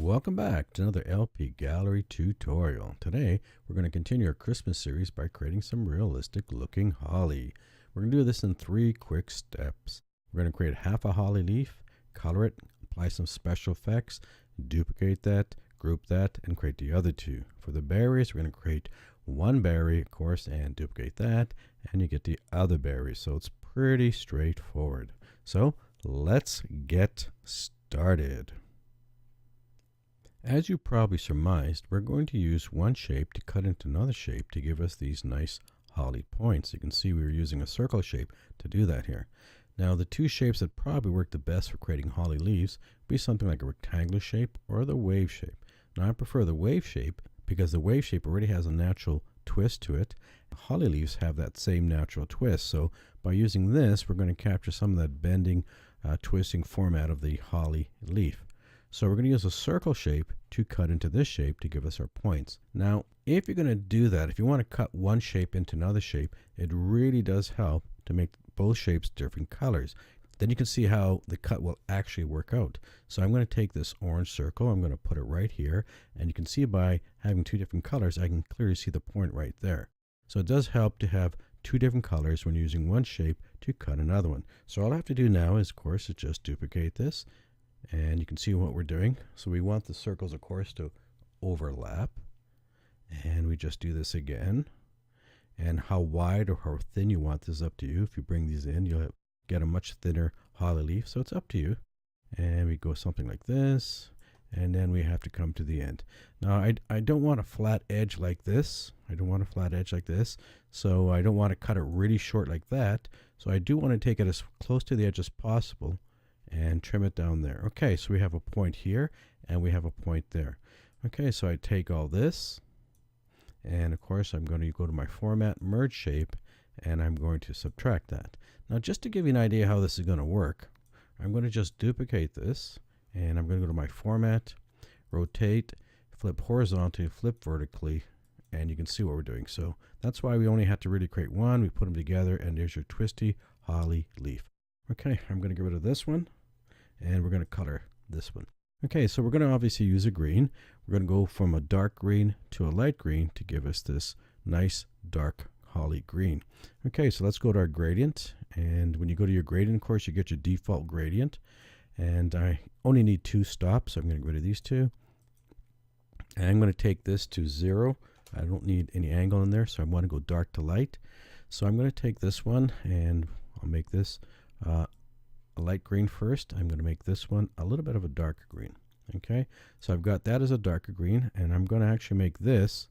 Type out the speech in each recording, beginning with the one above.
Welcome back to another LP Gallery tutorial. Today we're going to continue our Christmas series by creating some realistic looking holly. We're going to do this in 3 quick steps. We're going to create half a holly leaf, color it, apply some special effects, duplicate that, group that, and create the other 2. For the berries, we're going to create 1 berry, of course, and duplicate that, and you get the other berries. So it's pretty straightforward. So let's get started. As you probably surmised, we're going to use one shape to cut into another shape to give us these nice holly points. You can see we were using a circle shape to do that here. Now the 2 shapes that probably work the best for creating holly leaves would be something like a rectangular shape or the wave shape. Now I prefer the wave shape because the wave shape already has a natural twist to it. Holly leaves have that same natural twist, so by using this we're going to capture some of that bending, twisting format of the holly leaf. So we're going to use a circle shape to cut into this shape to give us our points. Now, if you're going to do that, if you want to cut one shape into another shape, it really does help to make both shapes different colors. Then you can see how the cut will actually work out. So I'm going to take this orange circle, I'm going to put it right here, and you can see by having 2 different colors, I can clearly see the point right there. So it does help to have 2 different colors when using one shape to cut another one. So all I have to do now is, of course, is just duplicate this. And you can see what we're doing. So we want the circles, of course, to overlap. And we just do this again. And how wide or how thin you want this is up to you. If you bring these in, you'll get a much thinner holly leaf. So it's up to you. And we go something like this. And then we have to come to the end. Now, I don't want a flat edge like this. I don't want a flat edge like this. So I don't want to cut it really short like that. So I do want to take it as close to the edge as possible and trim it down there. Okay, so we have a point here and we have a point there. Okay, so I take all this and of course I'm going to go to my format, merge shape, and I'm going to subtract that. Now just to give you an idea how this is going to work, I'm going to just duplicate this and I'm going to go to my format, rotate, flip horizontally, flip vertically, and you can see what we're doing. So that's why we only had to really create one. We put them together and there's your twisty holly leaf. Okay, I'm going to get rid of this one and we're going to color this one. Okay, so we're going to obviously use a green. We're going to go from a dark green to a light green to give us this nice dark holly green. Okay, so let's go to our gradient, and when you go to your gradient, of course, you get your default gradient, and I only need 2 stops, so I'm going to get rid of these 2. And I'm going to take this to 0. I don't need any angle in there, so I want to go dark to light. So I'm going to take this one and I'll make this a light green first. I'm going to make this one a little bit of a darker green. Okay, so I've got that as a darker green, and I'm going to actually make this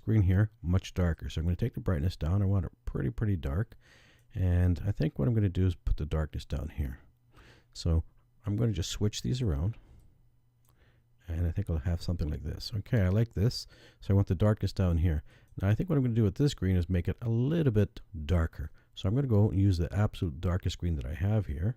green here much darker. So I'm going to take the brightness down. I want it pretty dark, and I think what I'm going to do is put the darkness down here. So I'm going to just switch these around, and I think I'll have something like this. Okay, I like this, so I want the darkness down here. Now I think what I'm going to do with this green is make it a little bit darker. So I'm going to go and use the absolute darkest green that I have here,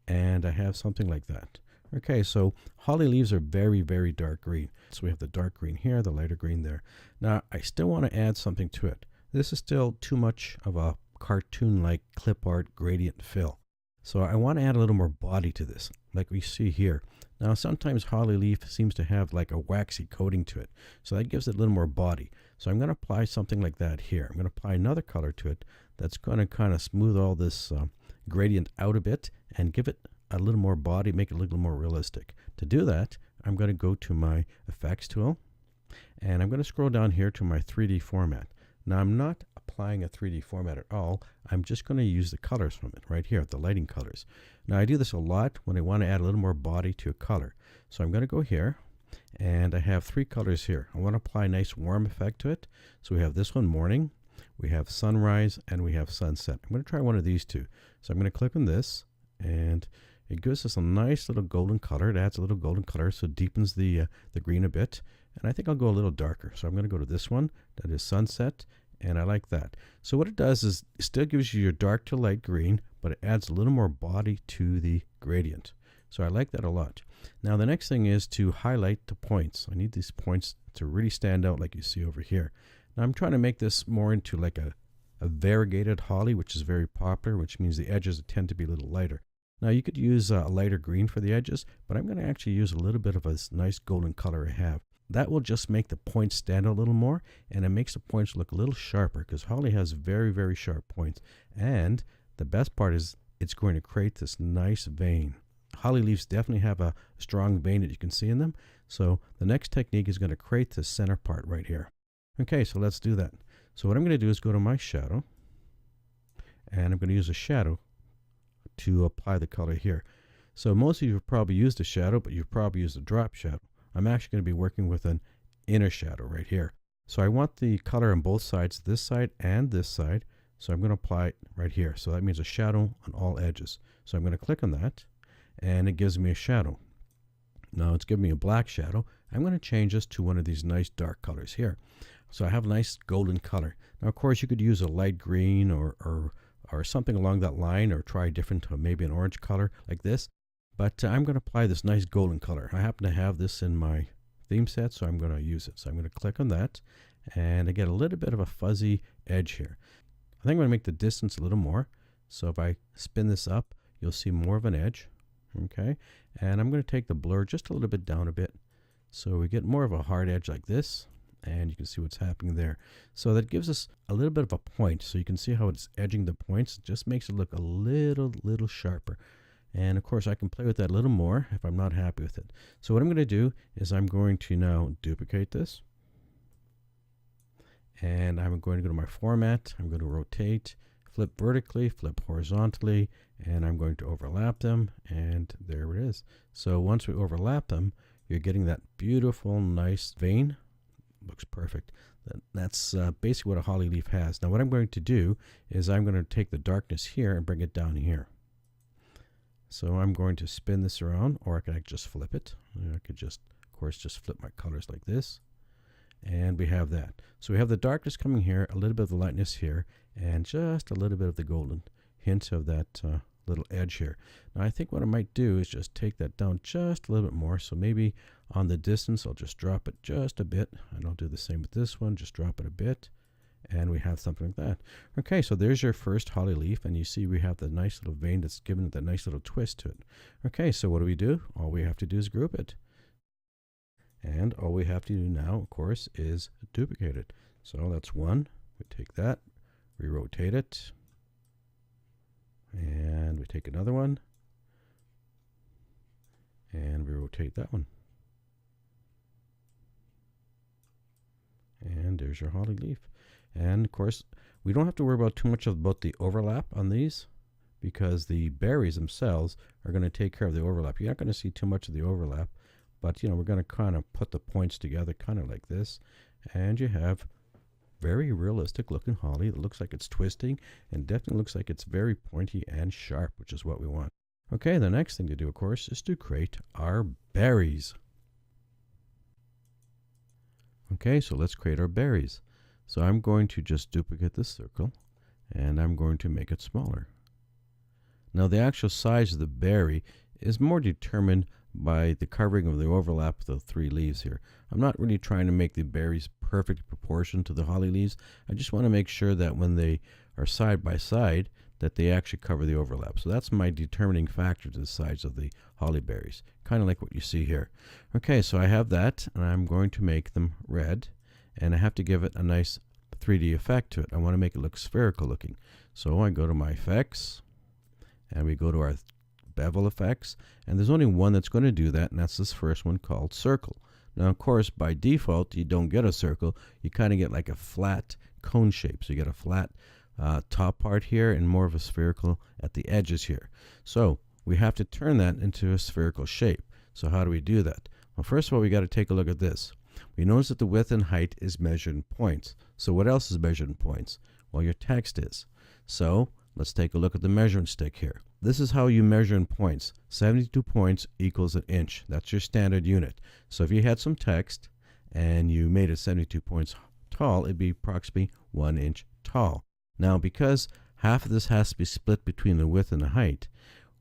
and I have something like that. Okay, so holly leaves are very dark green. So we have the dark green here, the lighter green there. Now I still want to add something to it. This is still too much of a cartoon-like clip art gradient fill. So I want to add a little more body to this, like we see here. Now sometimes holly leaf seems to have like a waxy coating to it, so that gives it a little more body. So I'm going to apply something like that here. I'm going to apply another color to it that's going to kind of smooth all this gradient out a bit and give it a little more body, make it a little more realistic. To do that, I'm going to go to my effects tool and I'm going to scroll down here to my 3D format. Now I'm not applying a 3D format at all. I'm just going to use the colors from it right here, the lighting colors. Now I do this a lot when I want to add a little more body to a color. So I'm going to go here and I have 3 colors here. I want to apply a nice warm effect to it. So we have this one, morning, we have sunrise, and we have sunset. I'm going to try one of these 2. So I'm going to click on this, and it gives us a nice little golden color. It adds a little golden color, so it deepens the green a bit. And I think I'll go a little darker. So I'm going to go to this one, that is sunset, and I like that. So what it does is it still gives you your dark to light green, but it adds a little more body to the gradient. So I like that a lot. Now the next thing is to highlight the points. I need these points to really stand out like you see over here. Now I'm trying to make this more into like a variegated holly, which is very popular, which means the edges tend to be a little lighter. Now you could use a lighter green for the edges, but I'm going to actually use a little bit of this nice golden color I have. That will just make the points stand out a little more, and it makes the points look a little sharper because holly has very, very sharp points. And the best part is it's going to create this nice vein. Holly leaves definitely have a strong vein that you can see in them. So the next technique is going to create this center part right here. Okay, so let's do that. So what I'm going to do is go to my shadow, and I'm going to use a shadow to apply the color here. So most of you have probably used a shadow, but you've probably used a drop shadow. I'm actually going to be working with an inner shadow right here. So I want the color on both sides, this side and this side. So I'm going to apply it right here. So that means a shadow on all edges. So I'm going to click on that, and it gives me a shadow. Now it's giving me a black shadow. I'm going to change this to one of these nice dark colors here. So I have a nice golden color. Now, of course, you could use a light green or something along that line, or try a different, maybe an orange color like this. But I'm going to apply this nice golden color. I happen to have this in my theme set, so I'm going to use it. So I'm going to click on that, and I get a little bit of a fuzzy edge here. I think I'm going to make the distance a little more. So if I spin this up, you'll see more of an edge. Okay, and I'm going to take the blur just a little bit down a bit. So we get more of a hard edge like this, and you can see what's happening there. So that gives us a little bit of a point. So you can see how it's edging the points. It just makes it look a little sharper. And of course I can play with that a little more if I'm not happy with it. So what I'm going to do is I'm going to now duplicate this. And I'm going to go to my format. I'm going to rotate, flip vertically, flip horizontally, and I'm going to overlap them. And there it is. So once we overlap them, you're getting that beautiful, nice vein. Looks perfect. That's basically what a holly leaf has. Now what I'm going to do is I'm going to take the darkness here and bring it down here. So I'm going to spin this around, or I can just flip it. I could just, of course, just flip my colors like this. And we have that. So we have the darkness coming here, a little bit of the lightness here, and just a little bit of the golden hint of that little edge here. Now I think what I might do is just take that down just a little bit more. So maybe on the distance, I'll just drop it just a bit. And I'll do the same with this one, just drop it a bit. And we have something like that. Okay, so there's your first holly leaf, and you see we have the nice little vein that's given it that nice little twist to it. Okay, so what do? All we have to do is group it. And all we have to do now, of course, is duplicate it. So that's one. We take that, we rotate it, and we take another one, and we rotate that one. And there's your holly leaf. And of course, we don't have to worry about too much about the overlap on these, because the berries themselves are going to take care of the overlap. You're not going to see too much of the overlap, but we're going to kind of put the points together kind of like this, and you have very realistic looking holly that looks like it's twisting, and definitely looks like it's very pointy and sharp, which is what we want. Okay, the next thing to do, of course, is to create our berries. Okay, so let's create our berries. So I'm going to just duplicate this circle, and I'm going to make it smaller. Now the actual size of the berry is more determined by the covering of the overlap of the three leaves here. I'm not really trying to make the berries perfect proportion to the holly leaves. I just want to make sure that when they are side by side, that they actually cover the overlap. So that's my determining factor to the size of the holly berries, kind of like what you see here. Okay, so I have that, and I'm going to make them red. And I have to give it a nice 3D effect to it. I want to make it look spherical looking. So I go to my effects, and we go to our bevel effects, and there's only one that's going to do that, and that's this first one called circle. Now, of course, by default, you don't get a circle. You kind of get like a flat cone shape. So you get a flat top part here and more of a spherical at the edges here. So we have to turn that into a spherical shape. So how do we do that? Well, first of all, we got to take a look at this. We notice that the width and height is measured in points. So what else is measured in points? Well, your text is. So let's take a look at the measuring stick here. This is how you measure in points. 72 points equals an inch. That's your standard unit. So if you had some text and you made it 72 points tall, it'd be approximately 1 inch tall. Now, because half of this has to be split between the width and the height,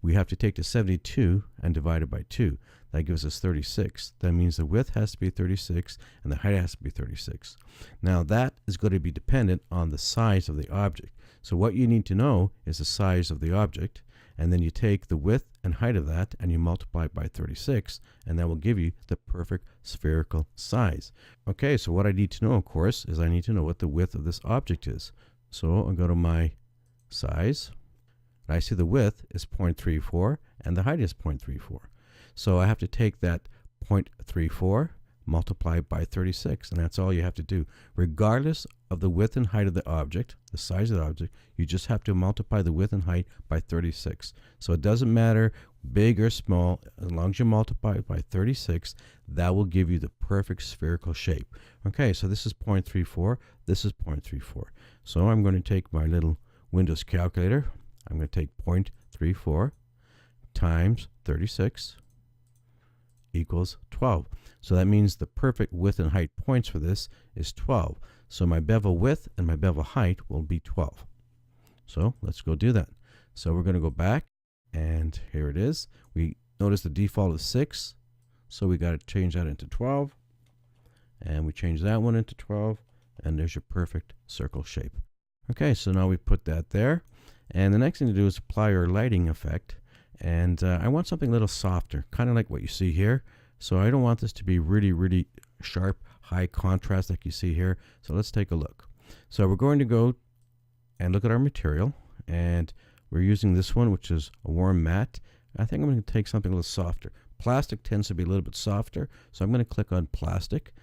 we have to take the 72 and divide it by 2. That gives us 36. That means the width has to be 36 and the height has to be 36. Now that is going to be dependent on the size of the object. So what you need to know is the size of the object, and then you take the width and height of that and you multiply it by 36, and that will give you the perfect spherical size. Okay, so what I need to know, of course, is I need to know what the width of this object is. So I'll go to my size, and I see the width is 0.34 and the height is 0.34. So I have to take that 0.34 multiplied by 36, and that's all you have to do. Regardless of the width and height of the object, the size of the object, you just have to multiply the width and height by 36. So it doesn't matter big or small, as long as you multiply it by 36, that will give you the perfect spherical shape. Okay, so this is 0.34, this is 0.34. So I'm going to take my little Windows calculator. I'm going to take 0.34 times 36 equals 12. So that means the perfect width and height points for this is 12. So my bevel width and my bevel height will be 12. So let's go do that. So we're going to go back, and here it is. We notice the default is 6, so we got to change that into 12, and we change that one into 12, and there's your perfect circle shape. Okay, so now we put that there, and the next thing to do is apply our lighting effect. And I want something a little softer, kind of like what you see here. So I don't want this to be really sharp, high contrast like you see here. So let's take a look. So we're going to go and look at our material, and we're using this one, which is a warm matte. I think I'm going to take something a little softer. Plastic tends to be a little bit softer, so I'm going to click on plastic.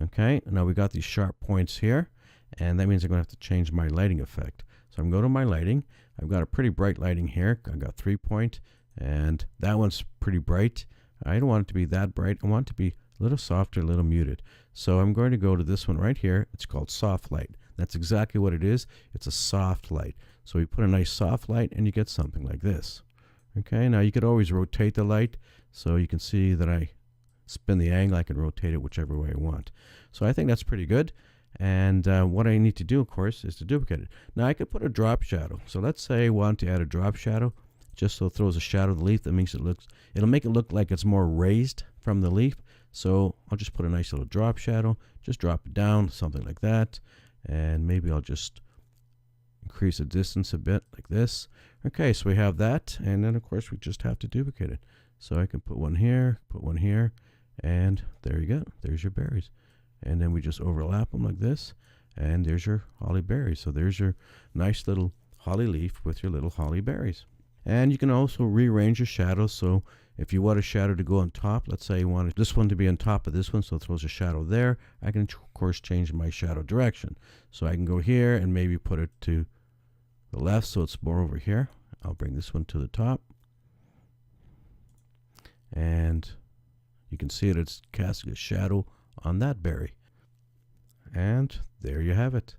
Okay, now we got these sharp points here, and that means I'm going to have to change my lighting effect. So I'm going to go to my lighting. I've got a pretty bright lighting here. I've got 3-point, and that one's pretty bright. I don't want it to be that bright. I want it to be a little softer, a little muted. So I'm going to go to this one right here. It's called soft light. That's exactly what it is. It's a soft light. So we put a nice soft light, and you get something like this. Okay, now you could always rotate the light, so you can see that I spin the angle. I can rotate it whichever way I want. So I think that's pretty good. And what I need to do, of course, is to duplicate it. Now I could put a drop shadow. So let's say I want to add a drop shadow, just so it throws a shadow of the leaf. That makes it it'll make it look like it's more raised from the leaf. So I'll just put a nice little drop shadow, just drop it down, something like that. And maybe I'll just increase the distance a bit like this. Okay, so we have that, and then of course we just have to duplicate it. So I can put one here, and there you go. There's your berries. And then we just overlap them like this, and there's your holly berries. So there's your nice little holly leaf with your little holly berries. And you can also rearrange your shadows. So if you want a shadow to go on top, let's say you want this one to be on top of this one, so it throws a shadow there, I can of course change my shadow direction. So I can go here and maybe put it to the left so it's more over here. I'll bring this one to the top, and you can see that it's casting a shadow on that berry. And there you have it.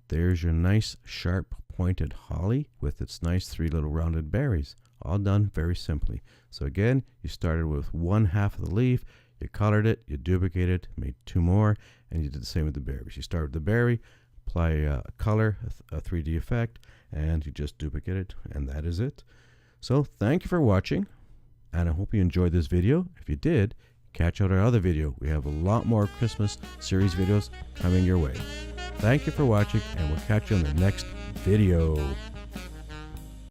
There's your nice sharp pointed holly with its nice 3 little rounded berries, all done very simply. So again, you started with 1/2 of the leaf, you colored it, you duplicated, made 2 more, and you did the same with the berries. You start with the berry, apply a color, a 3D effect, and you just duplicate it, and that is it. So thank you for watching, and I hope you enjoyed this video. If you did, catch out our other video. We have a lot more Christmas series videos coming your way. Thank you for watching, and we'll catch you on the next video.